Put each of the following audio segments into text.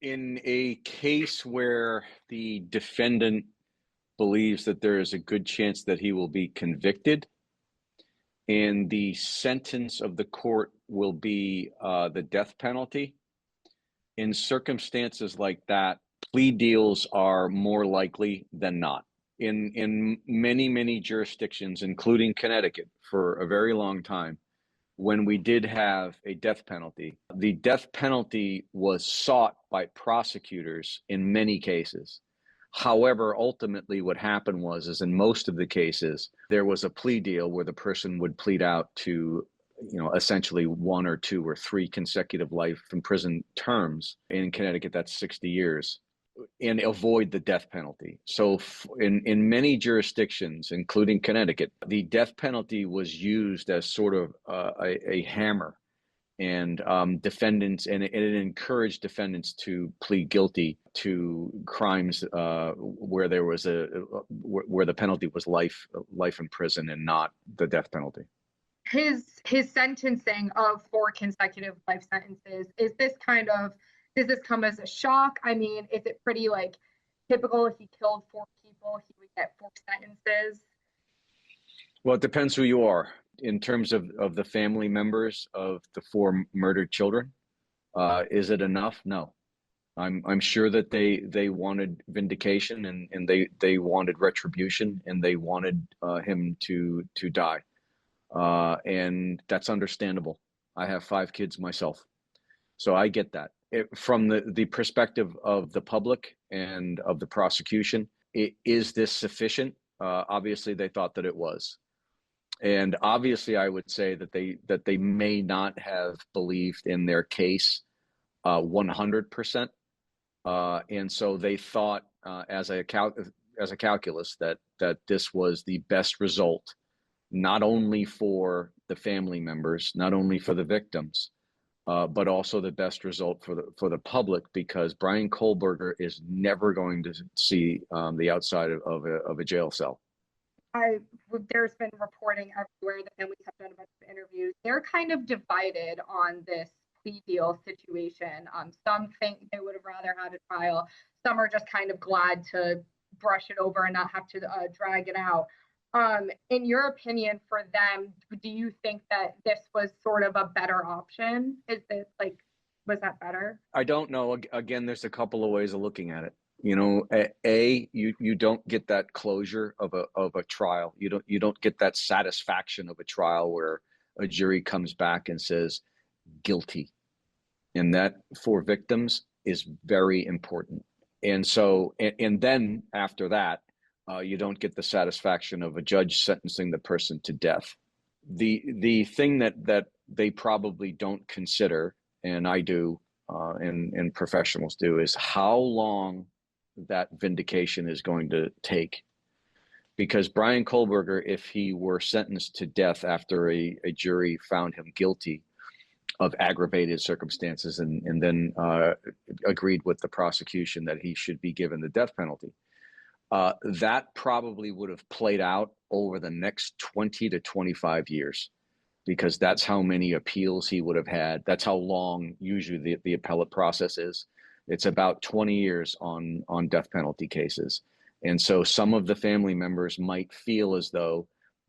In a case where the defendant believes that there is a good chance that he will be convicted and the sentence of the court will be the death penalty, in circumstances like that, plea deals are more likely than not. In many jurisdictions, including Connecticut, for a very long time, when we did have a death penalty, the death penalty was sought by prosecutors in many cases. However, ultimately what happened is in most of the cases, there was a plea deal where the person would plead out to, essentially 1 or 2 or 3 consecutive life in prison terms. In Connecticut, that's 60 years, and avoid the death penalty. So in many jurisdictions, including Connecticut, the death penalty was used as sort of a hammer, and defendants, and it encouraged defendants to plead guilty to crimes where there was where the penalty was life in prison and not the death penalty. His sentencing of 4 consecutive life sentences, does this come as a shock? I mean, is it pretty typical if he killed 4 people, he would get 4 sentences? Well, it depends who you are. In terms of the family members of the 4 murdered children, is it enough? No. I'm sure that they wanted vindication, and they wanted retribution, and they wanted him to die. And that's understandable. I have 5 kids myself, so I get that. From the perspective of the public and of the prosecution, is this sufficient? Obviously, they thought that it was. And obviously, I would say that they may not have believed in their case 100%, and so they thought as a calculus that this was the best result, not only for the family members, not only for the victims, but also the best result for the public, because Bryan Kohberger is never going to see the outside of a jail cell. There's been reporting everywhere. The families have done a bunch of interviews. They're kind of divided on this plea deal situation. Some think they would have rather had a trial. Some are just kind of glad to brush it over and not have to drag it out. In your opinion, for them, do you think that this was sort of a better option? Was that better? I don't know. Again, there's a couple of ways of looking at it. You don't get that closure of a trial. You don't get that satisfaction of a trial where a jury comes back and says guilty, and that for victims is very important. And so, and then after that, you don't get the satisfaction of a judge sentencing the person to death. The thing that they probably don't consider, and I do, and professionals do, is how long that vindication is going to take. Because Bryan Kohberger, if he were sentenced to death after a jury found him guilty of aggravated circumstances and then agreed with the prosecution that he should be given the death penalty, that probably would have played out over the next 20 to 25 years, because that's how many appeals he would have had. That's how long usually the appellate process is. It's about 20 years on death penalty cases. And so some of the family members might feel as though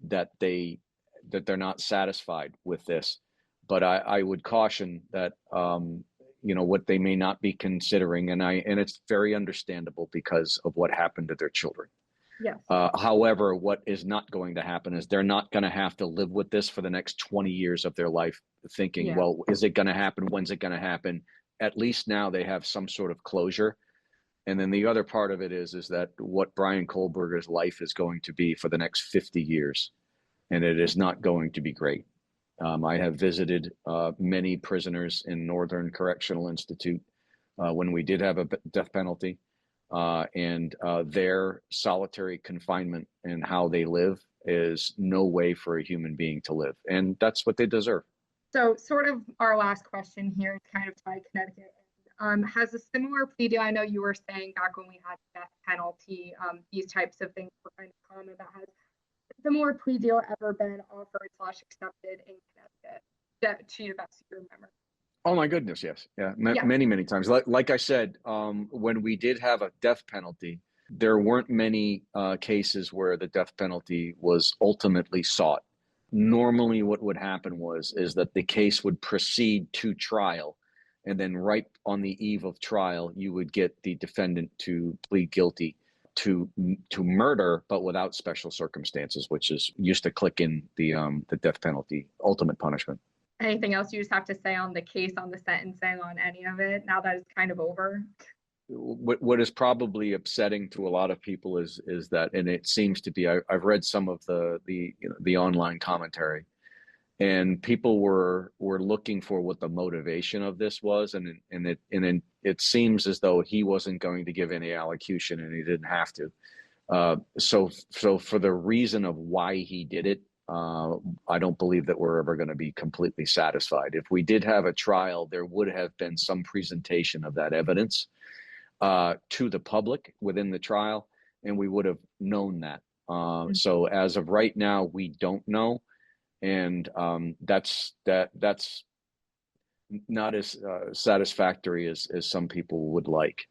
that they're not satisfied with this. But I would caution that what they may not be considering, and it's very understandable because of what happened to their children. Yes. However, what is not going to happen is they're not going to have to live with this for the next 20 years of their life, thinking, well, is it going to happen? When's it going to happen? At least now they have some sort of closure. And then the other part of it is that what Bryan Kohberger's life is going to be for the next 50 years. And it is not going to be great. I have visited many prisoners in Northern Correctional Institute when we did have a death penalty, and their solitary confinement and how they live is no way for a human being to live. And that's what they deserve. So sort of our last question here is kind of tied Connecticut. Has a similar plea deal, I know you were saying back when we had death penalty, these types of things were kind of common, but has a similar plea deal ever been offered / accepted in Connecticut, to the best of your memory? Oh my goodness, yes, yeah, Yeah. many many times. Like I said, when we did have a death penalty, there weren't many cases where the death penalty was ultimately sought. Normally, what would happen is that the case would proceed to trial, and then right on the eve of trial, you would get the defendant to plead guilty to to murder, but without special circumstances, which is used to click in the death penalty ultimate punishment. Anything else you just have to say on the case, on the sentencing, on any of it now that it's kind of over? What is probably upsetting to a lot of people is that, and it seems to be, I've read some of the online commentary, and people were looking for what the motivation of this was, and it seems as though he wasn't going to give any allocution, and he didn't have to. So for the reason of why he did it, I don't believe that we're ever going to be completely satisfied. If we did have a trial, there would have been some presentation of that evidence to the public within the trial, and we would have known that. So as of right now, we don't know, and that's not as satisfactory as some people would like.